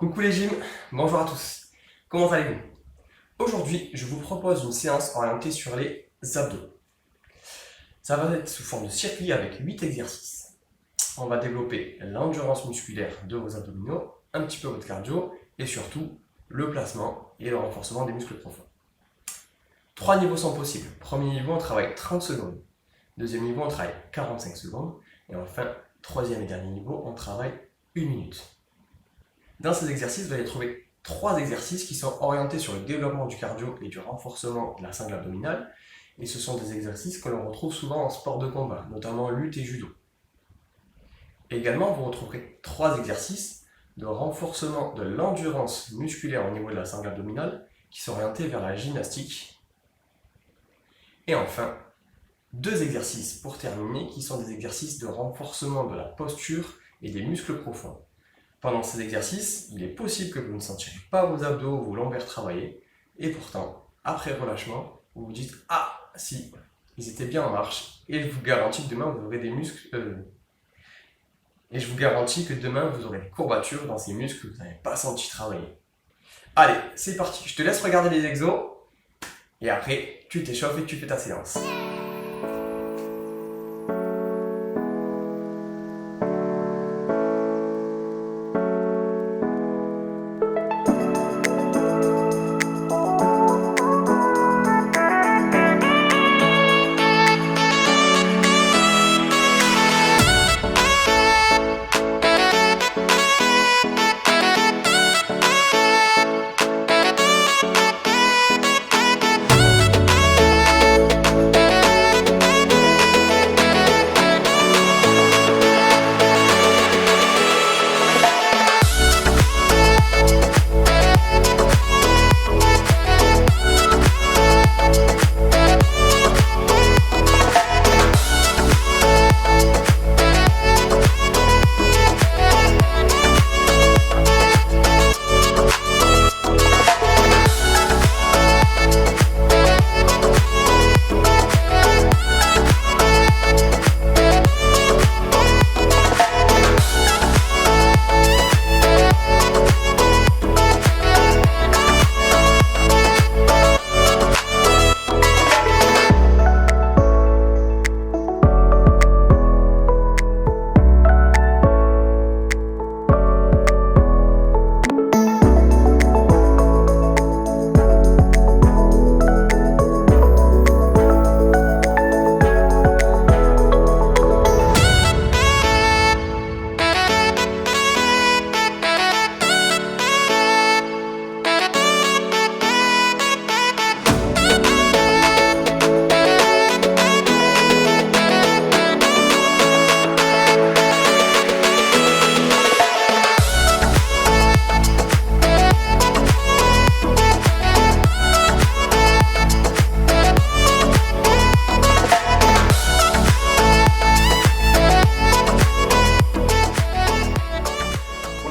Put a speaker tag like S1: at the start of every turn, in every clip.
S1: Coucou les gyms, bonjour à tous. Comment allez-vous? Aujourd'hui, je vous propose une séance orientée sur les abdos. Ça va être sous forme de circuit avec 8 exercices. On va développer l'endurance musculaire de vos abdominaux, un petit peu votre cardio et surtout le placement et le renforcement des muscles profonds. 3 niveaux sont possibles. Premier niveau, on travaille 30 secondes. Deuxième niveau, on travaille 45 secondes. Et enfin, troisième et dernier niveau, on travaille 1 minute. Dans ces exercices, vous allez trouver 3 exercices qui sont orientés sur le développement du cardio et du renforcement de la sangle abdominale. Et ce sont des exercices que l'on retrouve souvent en sport de combat, notamment lutte et judo. Également, vous retrouverez 3 exercices de renforcement de l'endurance musculaire au niveau de la sangle abdominale qui sont orientés vers la gymnastique. Et enfin, 2 exercices pour terminer qui sont des exercices de renforcement de la posture et des muscles profonds. Pendant ces exercices, il est possible que vous ne sentirez pas vos abdos ou vos lombaires travailler, et pourtant, après relâchement, vous vous dites « Ah, si, ils étaient bien en marche », et je vous garantis que demain vous aurez des muscles, et je vous garantis que demain vous aurez des courbatures dans ces muscles que vous n'avez pas senti travailler. Allez, c'est parti, je te laisse regarder les exos, et après, tu t'échauffes et tu fais ta séance.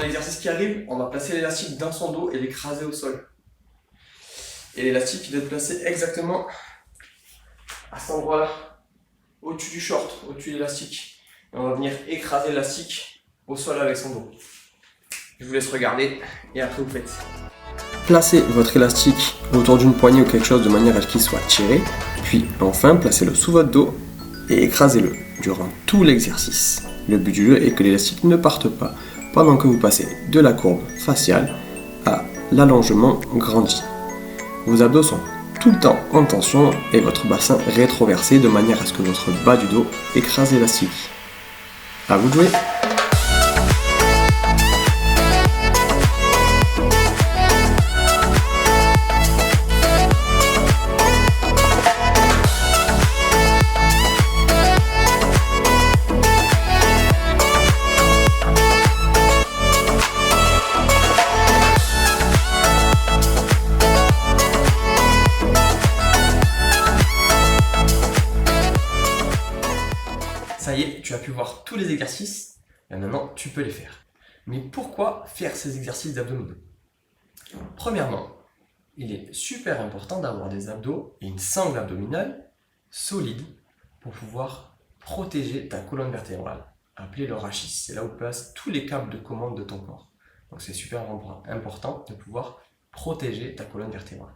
S1: L'exercice qui arrive, on va placer l'élastique dans son dos et l'écraser au sol. Et l'élastique il doit être placé exactement à cet endroit-là, au-dessus du short, au-dessus de l'élastique. Et on va venir écraser l'élastique au sol avec son dos. Je vous laisse regarder et après vous faites. Placez votre élastique autour d'une poignée ou quelque chose de manière à ce qu'il soit tiré. Puis enfin, placez-le sous votre dos et écrasez-le durant tout l'exercice. Le but du jeu est que l'élastique ne parte pas pendant que vous passez de la courbe faciale à l'allongement grandi. Vos abdos sont tout le temps en tension et votre bassin rétroversé de manière à ce que votre bas du dos écrase l'élastique. À vous de jouer! Ça y est, tu as pu voir tous les exercices et maintenant tu peux les faire. Mais pourquoi faire ces exercices d'abdominaux? Premièrement, il est super important d'avoir des abdos et une sangle abdominale solide pour pouvoir protéger ta colonne vertébrale, appelée le rachis. C'est là où passent tous les câbles de commande de ton corps. Donc c'est super important de pouvoir protéger ta colonne vertébrale.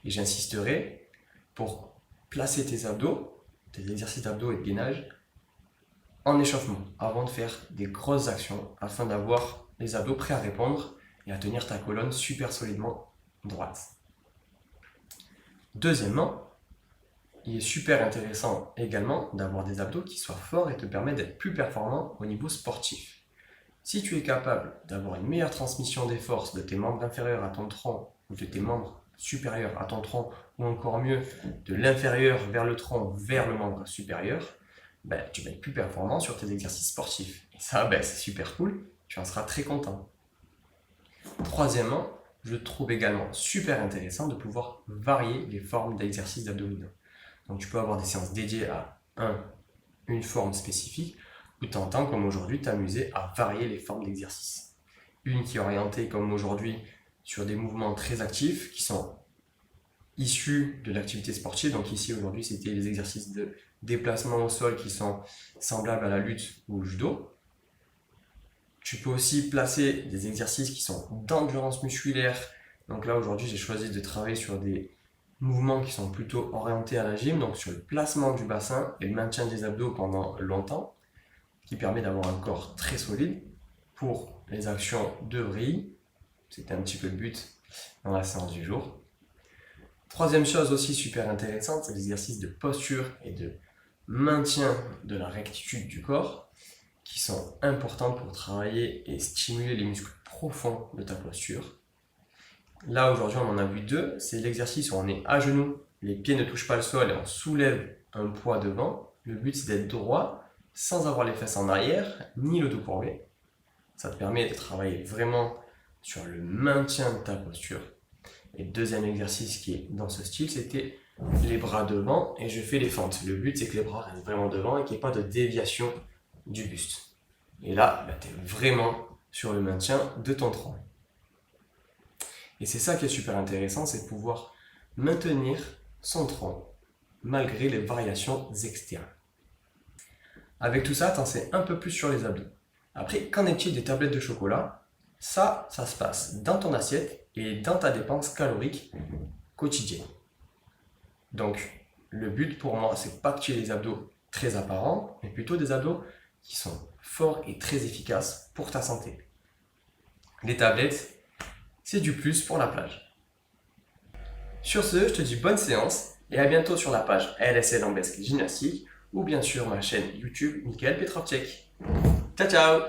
S1: Et j'insisterai pour placer tes abdos, tes exercices d'abdos et de gainage, en échauffement, avant de faire des grosses actions, afin d'avoir les abdos prêts à répondre et à tenir ta colonne super solidement droite. Deuxièmement, il est super intéressant également d'avoir des abdos qui soient forts et te permettent d'être plus performant au niveau sportif. Si tu es capable d'avoir une meilleure transmission des forces de tes membres inférieurs à ton tronc ou de tes membres supérieurs à ton tronc, ou encore mieux, de l'inférieur vers le tronc vers le membre supérieur, tu vas être plus performant sur tes exercices sportifs. Et ça, c'est super cool, tu en seras très content. Troisièmement, je trouve également super intéressant de pouvoir varier les formes d'exercices abdominaux. Donc tu peux avoir des séances dédiées à une forme spécifique, ou tu entends comme aujourd'hui t'amuser à varier les formes d'exercices. Une qui est orientée comme aujourd'hui sur des mouvements très actifs qui sont issus de l'activité sportive. Donc ici aujourd'hui c'était les exercices de déplacement au sol qui sont semblables à la lutte ou au judo. Tu peux aussi placer des exercices qui sont d'endurance musculaire. Donc là aujourd'hui j'ai choisi de travailler sur des mouvements qui sont plutôt orientés à la gym, donc sur le placement du bassin et le maintien des abdos pendant longtemps, qui permet d'avoir un corps très solide pour les actions de vrille. C'était un petit peu le but dans la séance du jour. Troisième chose aussi super intéressante, c'est l'exercice de posture et de maintien de la rectitude du corps, qui sont importants pour travailler et stimuler les muscles profonds de ta posture. Là aujourd'hui on en a vu deux, c'est l'exercice où on est à genoux, les pieds ne touchent pas le sol et on soulève un poids devant. Le but c'est d'être droit, sans avoir les fesses en arrière, ni le dos courbé. Ça te permet de travailler vraiment sur le maintien de ta posture. Et le deuxième exercice qui est dans ce style, c'était les bras devant et je fais les fentes. Le but c'est que les bras restent vraiment devant et qu'il n'y ait pas de déviation du buste. Et là, tu es vraiment sur le maintien de ton tronc. Et c'est ça qui est super intéressant, c'est de pouvoir maintenir son tronc malgré les variations externes. Avec tout ça, tu en sais un peu plus sur les abdos. Après, qu'en est-il des tablettes de chocolat? Ça se passe dans ton assiette et dans ta dépense calorique quotidienne. Donc, le but pour moi, c'est pas que tu aies des abdos très apparents, mais plutôt des abdos qui sont forts et très efficaces pour ta santé. Les tablettes, c'est du plus pour la plage. Sur ce, je te dis bonne séance et à bientôt sur la page LSL en basket gymnastique ou bien sûr ma chaîne YouTube Michael Petrovcek. Ciao ciao!